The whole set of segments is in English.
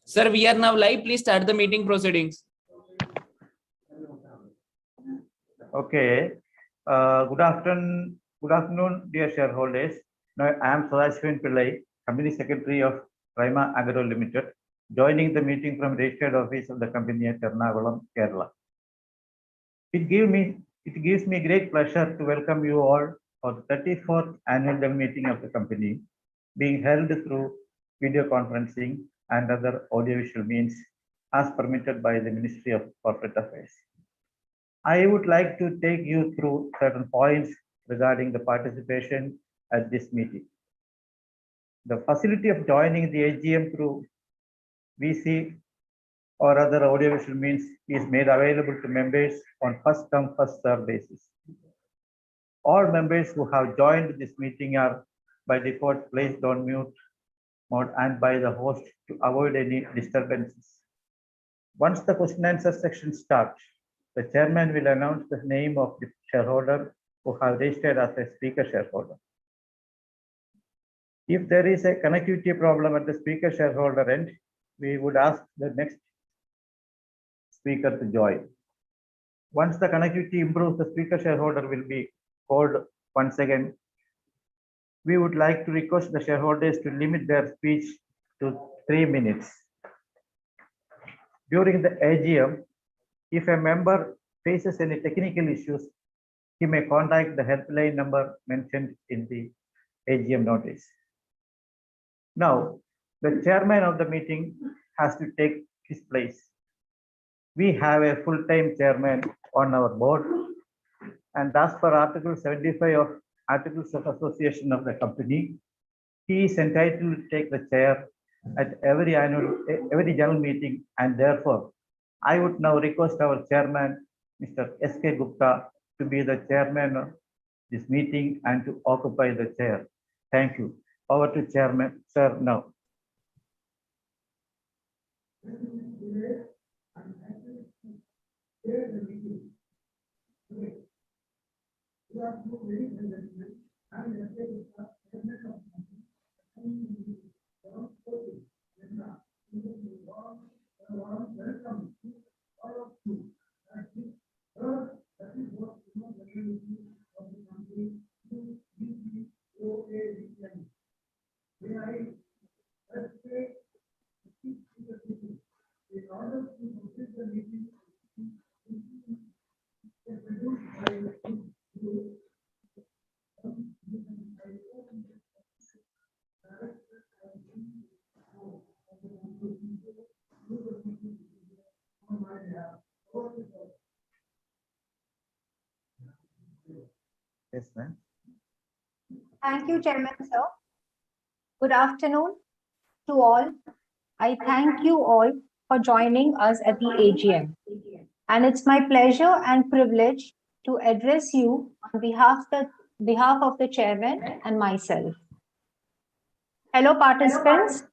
Sir, we are now live. Please start the meeting proceedings. Okay. Good afternoon, dear shareholders. Now, I am Sadashivan Pillai, Company Secretary of Prima Agro Limited, joining the meeting from registered office of the company at Ernakulam, Kerala. It gives me great pleasure to welcome you all for the 34th annual general meeting of the company, being held through video conferencing and other audiovisual means as permitted by the Ministry of Corporate Affairs. I would like to take you through certain points regarding the participation at this meeting. The facility of joining the AGM through VC or other audiovisual means is made available to members on first come, first served basis. All members who have joined this meeting are by default placed on mute mode and by the host to avoid any disturbances. Once the question and answer section starts, the chairman will announce the name of the shareholder who have registered as a speaker shareholder. If there is a connectivity problem at the speaker shareholder end, we would ask the next speaker to join. Once the connectivity improves, the speaker shareholder will be called once again. We would like to request the shareholders to limit their speech to 3 minutes. During the AGM, if a member faces any technical issues, he may contact the helpline number mentioned in the AGM notice. Now, the chairman of the meeting has to take his place. We have a full-time chairman on our board, and as per Article 75 of Articles of Association of the company, he is entitled to take the chair at every general meeting, and therefore, I would now request our chairman, Mr. S.K. Gupta, to be the chairman of this meeting and to occupy the chair. Thank you. Over to chairman, sir, now. Yes, ma'am. Thank you, Chairman, sir. Good afternoon to all. I thank you all for joining us at the AGM. And it's my pleasure and privilege to address you on behalf of the chairman and myself. Hello, participants.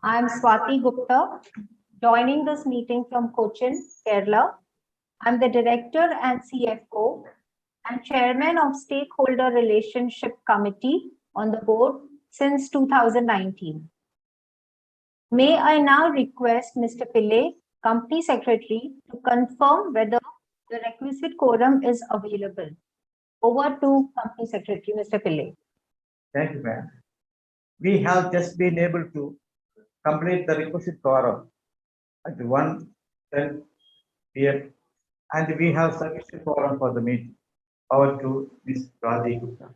I am Swati Gupta, joining this meeting from Cochin, Kerala. I'm the director and CFO and chairman of Stakeholder Relationship Committee on the board since 2019. May I now request Mr. Pillai, Company Secretary, to confirm whether the requisite quorum is available. Over to Company Secretary, Mr. Pillai. Thank you, ma'am. We have just been able to complete the requisite quorum at 1:10 p.m. and we have sufficient quorum for the meeting. Over to Ms. Radhi Gupta.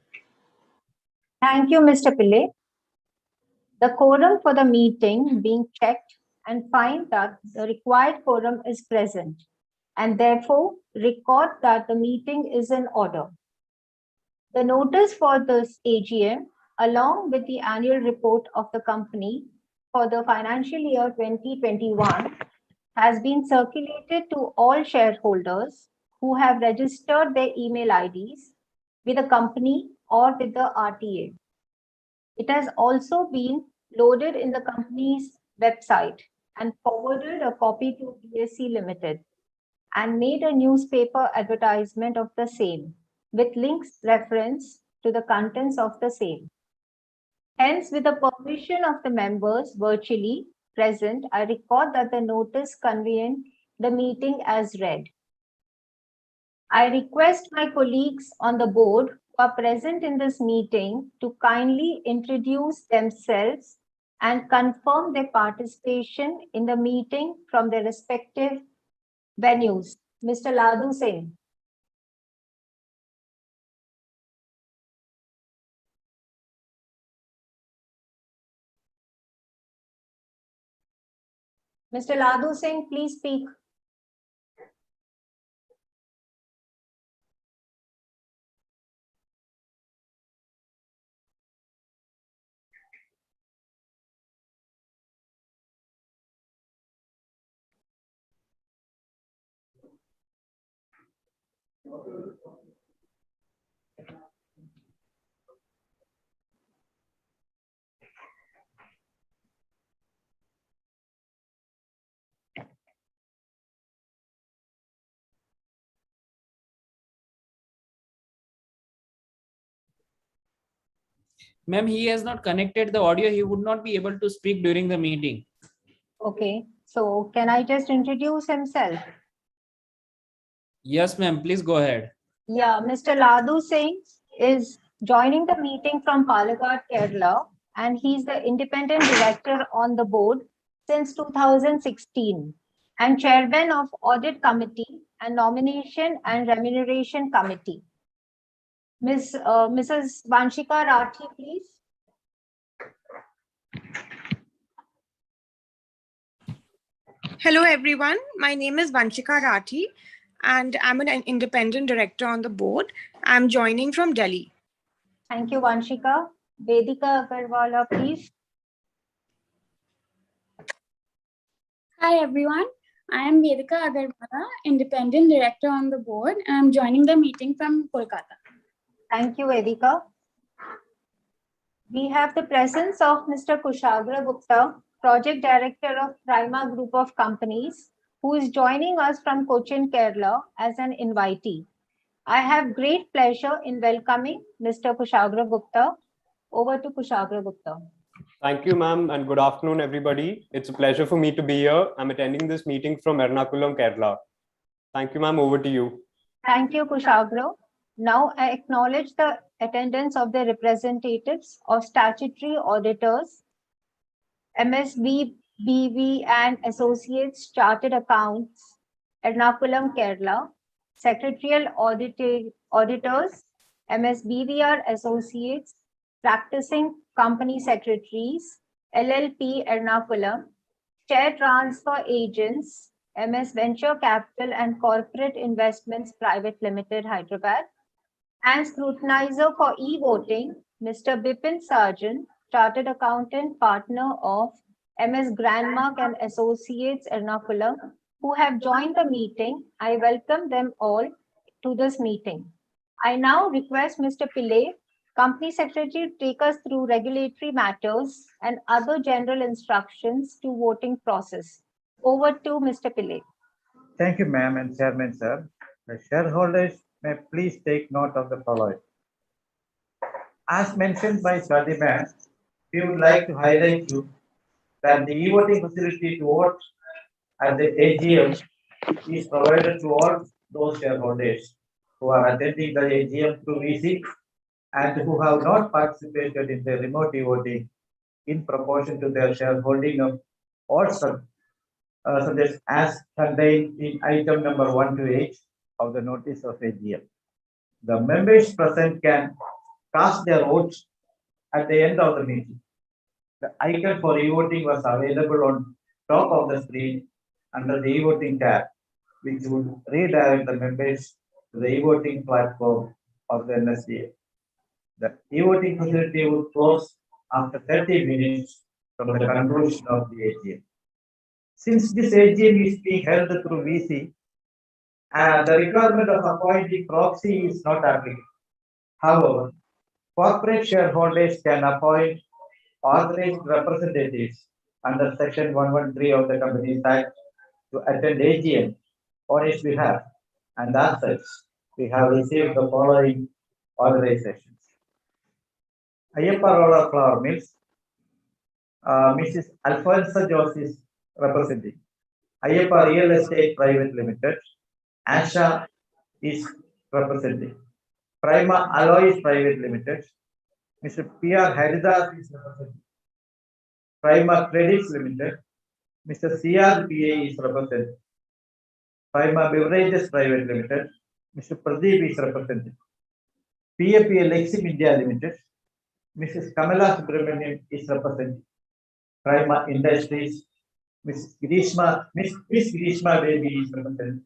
Thank you, Mr. Pillai. The quorum for the meeting being checked and find that the required quorum is present and therefore record that the meeting is in order. The notice for this AGM, along with the annual report of the company for the financial year 2021, has been circulated to all shareholders who have registered their email IDs with the company or with the RTA. It has also been loaded in the company's website and forwarded a copy to BSE Limited and made a newspaper advertisement of the same with links reference to the contents of the same. Hence, with the permission of the members virtually present, I record that the notice convened the meeting as read. I request my colleagues on the board who are present in this meeting to kindly introduce themselves and confirm their participation in the meeting from their respective venues. Mr. Ladoo Singh. Mr. Ladoo Singh, please speak. Ma'am, he has not connected the audio. He would not be able to speak during the meeting. Okay, so can I just introduce himself? Yes, ma'am. Please go ahead. Yeah, Mr. Ladoo Singh is joining the meeting from Palakkad, Kerala, and he's the independent director on the board since 2016 and chairman of Audit Committee and Nomination and Remuneration Committee. Mrs. Vanshika Rathi, please. Hello, everyone. My name is Vanshika Rathi, and I'm an independent director on the board. I'm joining from Delhi. Thank you, Vanshika. Vedika Agarwala, please. Hi, everyone. I am Vedika Agarwala, independent director on the board, and I'm joining the meeting from Kolkata. Thank you, Vedika. We have the presence of Mr. Kushagra Gupta, Project Director of Prima Group of Companies, who is joining us from Cochin, Kerala as an invitee. I have great pleasure in welcoming Mr. Kushagra Gupta. Over to Kushagra Gupta. Thank you, ma'am, and good afternoon, everybody. It's a pleasure for me to be here. I'm attending this meeting from Ernakulam, Kerala. Thank you, ma'am. Over to you. Thank you, Kushagra. Now I acknowledge the attendance of the representatives of statutory auditors, MSB, BV and Associates Chartered Accounts, Ernakulam, Kerala, Secretarial Auditors, MSBVR Associates, Practicing Company Secretaries, LLP Ernakulam, Share Transfer Agents, MS Venture Capital and Corporate Investments Private Limited, Hyderabad, and scrutinizer for e-voting, Mr. Bipin Sarjan, Chartered Accountant, Partner of MS Grandmark and Associates, Ernakulam, who have joined the meeting. I welcome them all to this meeting. I now request Mr. Pillai, Company Secretary, to take us through regulatory matters and other general instructions to voting process. Over to Mr. Pillai. Thank you, ma'am and chairman, sir. The shareholders may please take note of the following. As mentioned by Swati ma'am, we would like to highlight you that the e-voting facility to vote at the AGM is provided to all those shareholders who are attending the AGM through VC and who have not participated in the remote e-voting in proportion to their shareholding of all subjects as contained in item number 1 to 8 of the notice of AGM. The members present can cast their votes at the end of the meeting. The icon for e-voting was available on top of the screen under the e-voting tab, which would redirect the members to the e-voting platform of the NSDA. The e-voting facility would close after 30 minutes from the conclusion of the AGM. Since this AGM is being held through VC, the requirement of appointing proxy is not applicable. However, corporate shareholders can appoint authorized representatives under Section 113 of the Companies Act to attend AGM on its behalf, and as such, we have received the following authorizations. Ayyappa Roller Flour Mills, Mrs. Alfonso Jose is representing. Ayyappa Real Estate Private Limited, Asha is representing. Prima Alloys Private Limited, Mr. P.R. Haridas is representing. Prima Credits Limited, Mr. CRPA is representing. Prima Beverages Private Limited, Mr. Pradeep is representing. PAPA Lexim India Limited, Mrs. Kamala Subramanian is representing. Prima Industries, Miss Grishma Baby is representing.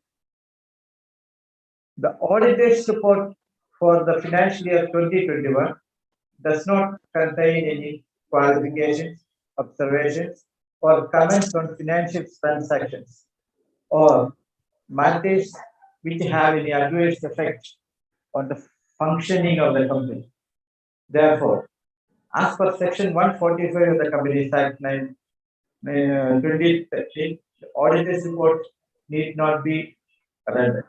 The auditor's report for the financial year 2021 does not contain any qualifications, observations, or comments on financial transactions or matters which have any adverse effect on the functioning of the company. Therefore, as per section 145 of the Companies Act 2013, the auditor's report need not be read.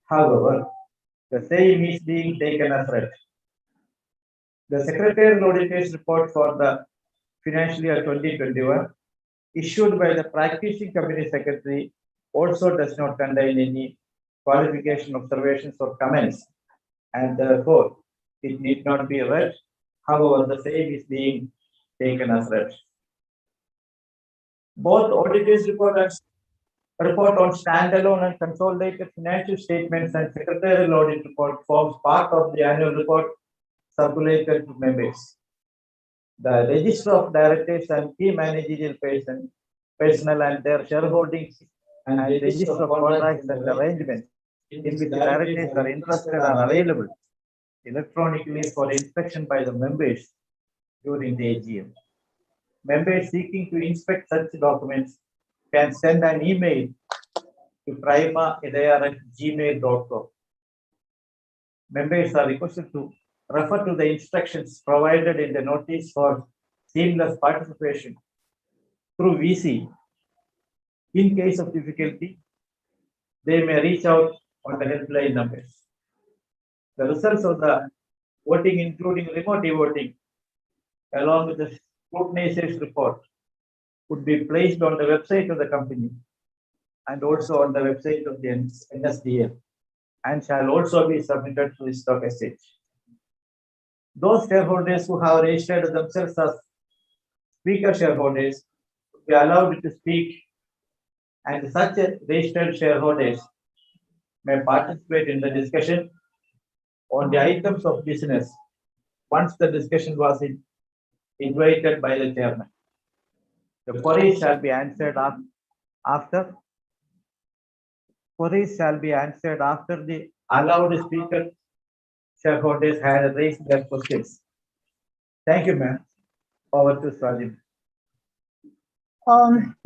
However, the same is being taken as read. The Secretarial Auditor's report for the financial year 2021 issued by the practicing company secretary also does not contain any qualification, observations, or comments, and therefore it need not be read. However, the same is being taken as read. Both auditors report on standalone and consolidated financial statements and secretarial audit report forms part of the annual report circulated to members. The register of directors and key managerial personnel and their shareholdings and the register of contracts and arrangements in which the directors are interested are available electronically for inspection by the members during the AGM. Members seeking to inspect such documents can send an email to prima@gmail.com. Members are requested to refer to the instructions provided in the notice for seamless participation through VC. In case of difficulty, they may reach out on the helpline numbers. The results of the voting, including remote voting, along with the scrutinizer's report, would be placed on the website of the company and also on the website of the NSDL, and shall also be submitted to the stock exchange. Those shareholders who have registered themselves as speaker shareholders will be allowed to speak, and such registered shareholders may participate in the discussion on the items of business once the discussion was invited by the chairman. The queries shall be answered after. Queries shall be answered after the allowed speaker shareholders had raised their questions. Thank you, ma'am. Over to Swati.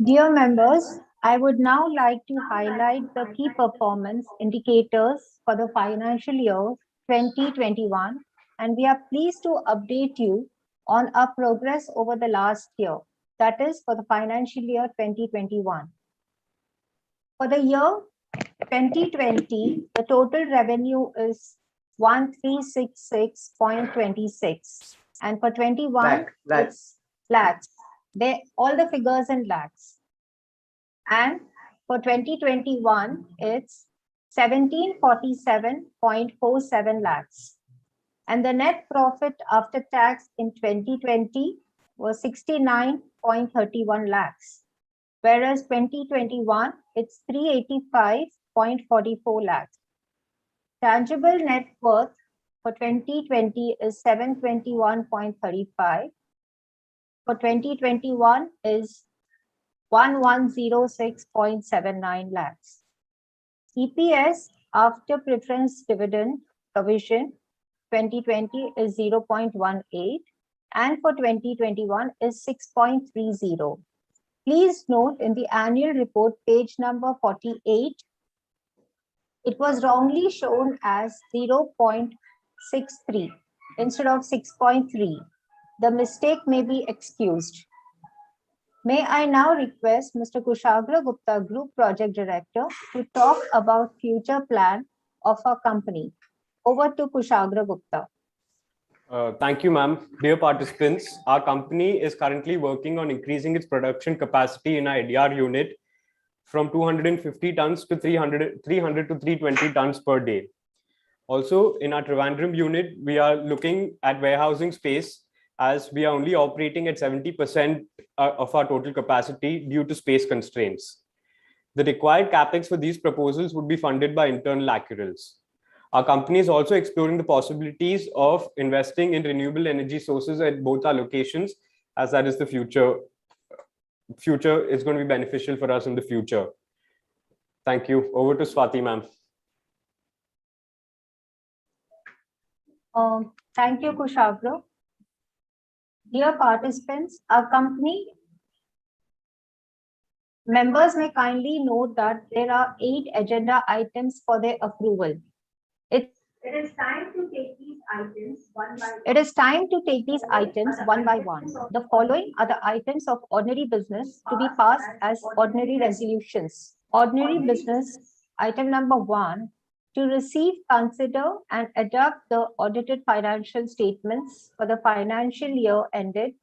Dear members, I would now like to highlight the key performance indicators for the financial year 2021, and we are pleased to update you on our progress over the last year, that is for the financial year 2021. For the year 2020, the total revenue is 1366.26, and for 21 it's lakhs. All the figures in lakhs. And for 2021 it's 1747.47 lakhs. And the net profit after tax in 2020 was 69.31 lakhs, whereas 2021 it's 385.44 lakhs. Tangible net worth for 2020 is 721.35. For 2021 is 1106.79 lakhs. EPS after preference dividend provision 2020 is 0.18, and for 2021 is 6.30. Please note in the annual report, page number 48, it was wrongly shown as 0.63 instead of 6.3. The mistake may be excused. May I now request Mr. Kushagra Gupta, Group Project Director, to talk about future plan of our company. Over to Kushagra Gupta. Thank you, ma'am. Dear participants, our company is currently working on increasing its production capacity in our ADR unit from 250 tons to 300 to 320 tons per day. Also, in our Trivandrum unit, we are looking at warehousing space as we are only operating at 70% of our total capacity due to space constraints. The required capex for these proposals would be funded by internal accruals. Our company is also exploring the possibilities of investing in renewable energy sources at both our locations, as that is the future. Future is going to be beneficial for us in the future. Thank you. Over to Swati, ma'am. Thank you, Kushagra. Dear participants, our company members may kindly note that there are 8 agenda items for their approval. It is time to take these items one by one. The following are the items of ordinary business to be passed as ordinary resolutions. Ordinary business, item number 1, to receive, consider, and adopt the audited financial statements for the financial year ended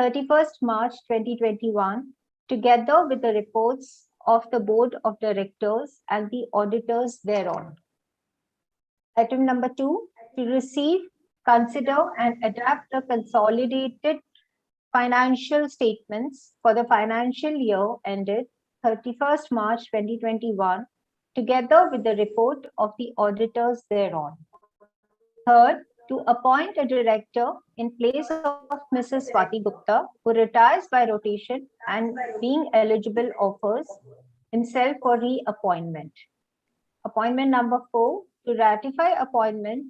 31st March 2021, together with the reports of the Board of Directors and the auditors thereon. Item number 2, to receive, consider, and adopt the consolidated financial statements for the financial year ended 31st March 2021, together with the report of the auditors thereon. Third, to appoint a director in place of Mrs. Swati Gupta, who retires by rotation and being eligible offers himself for reappointment. Appointment number 4, to ratify appointment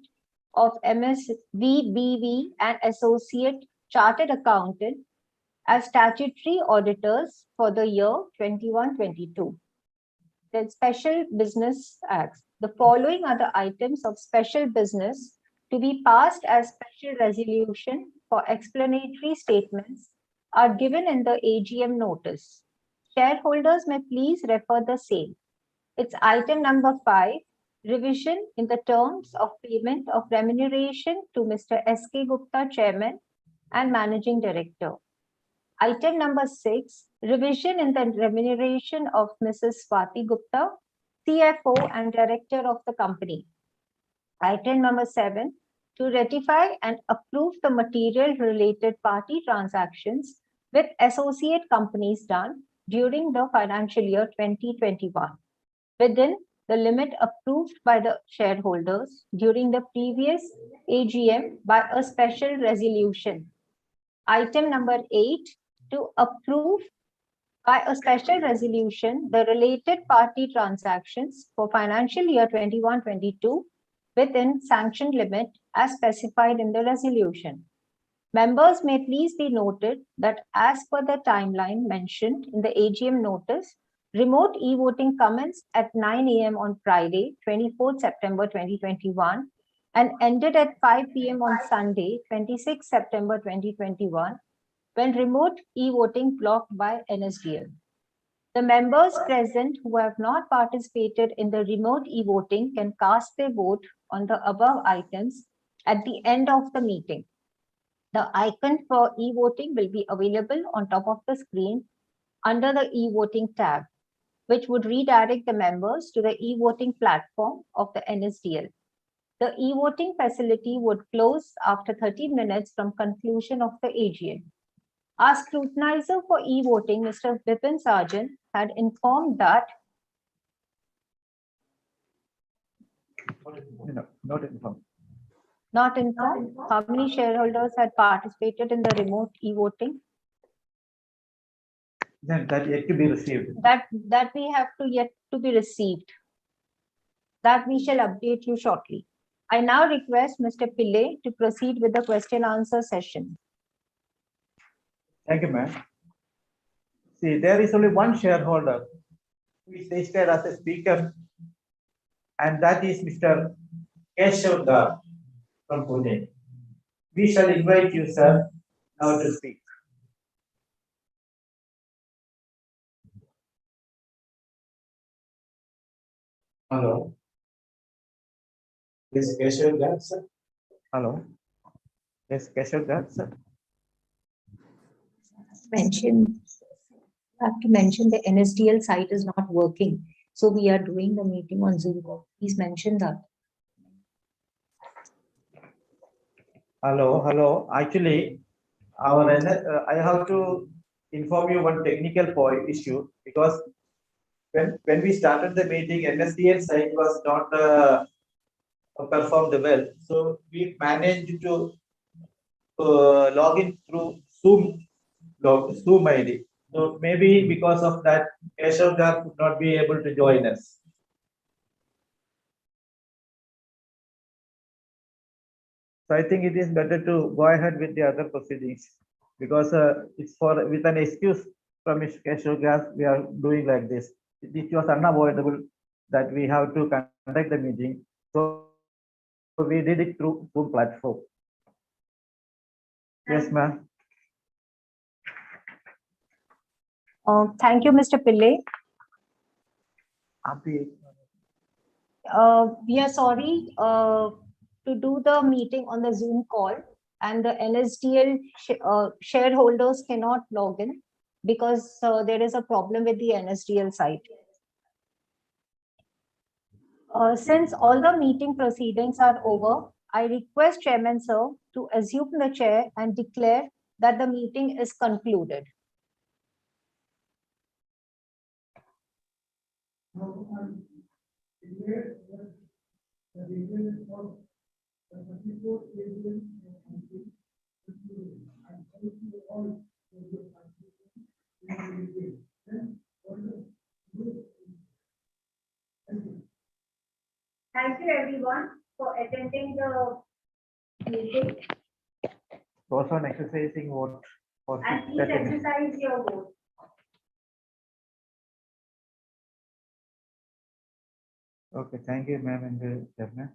of MSVBV and Associate Chartered Accountant as statutory auditors for the year 21-22. Then special business acts. The following are the items of special business to be passed as special resolution for explanatory statements are given in the AGM notice. Shareholders may please refer the same. It's item number 5, revision in the terms of payment of remuneration to Mr. S.K. Gupta, Chairman and Managing Director. Item number 6, revision in the remuneration of Mrs. Swati Gupta, CFO and Director of the company. Item number 7, to ratify and approve the material related party transactions with associate companies done during the financial year 2021 within the limit approved by the shareholders during the previous AGM by a special resolution. Item number 8, to approve by a special resolution the related party transactions for financial year 21-22 within sanctioned limit as specified in the resolution. Members may please be noted that as per the timeline mentioned in the AGM notice, remote e-voting commenced at 9 a.m. on Friday, 24th September 2021 and ended at 5 p.m. on Sunday, 26 September 2021, when remote e-voting blocked by NSDL. The members present who have not participated in the remote e-voting can cast their vote on the above items at the end of the meeting. The icon for e-voting will be available on top of the screen under the e-voting tab, which would redirect the members to the e-voting platform of the NSDL. The e-voting facility would close after 30 minutes from conclusion of the AGM. Our scrutinizer for e-voting, Mr. Vipin Sarjan, had informed that not informed. How many shareholders had participated in the remote e-voting? That yet to be received. That we have to yet to be received. That we shall update you shortly. I now request Mr. Pillai to proceed with the question answer session. Thank you, ma'am. See, there is only one shareholder who is listed as a speaker, and that is Mr. Keshav Gar from Pune. We shall invite you, sir, now to speak. Hello. This is Keshav Gar, sir. Hello. Yes, Keshav Garg, sir. Have to mention the NSDL site is not working. So we are doing the meeting on Zoom call. Please mention that. Hello. Actually, I have to inform you one technical point issue because when we started the meeting, NSDL site was not performed well. So we managed to log in through Zoom ID. So maybe because of that, Keshav Garg could not be able to join us. So I think it is better to go ahead with the other proceedings because it's with an excuse from Keshav Garg, we are doing like this. It was unavoidable that we have to conduct the meeting. So we did it through Zoom platform. Yes, ma'am. Thank you, Mr. Pillai. We are sorry to do the meeting on the Zoom call, and the NSDL shareholders cannot log in because there is a problem with the NSDL site. Since all the meeting proceedings are over, I request Chairman Sir to assume the chair and declare that the meeting is concluded. Thank you everyone for attending the meeting. Also on exercising vote. And please exercise your vote. Okay, thank you, ma'am and chairman.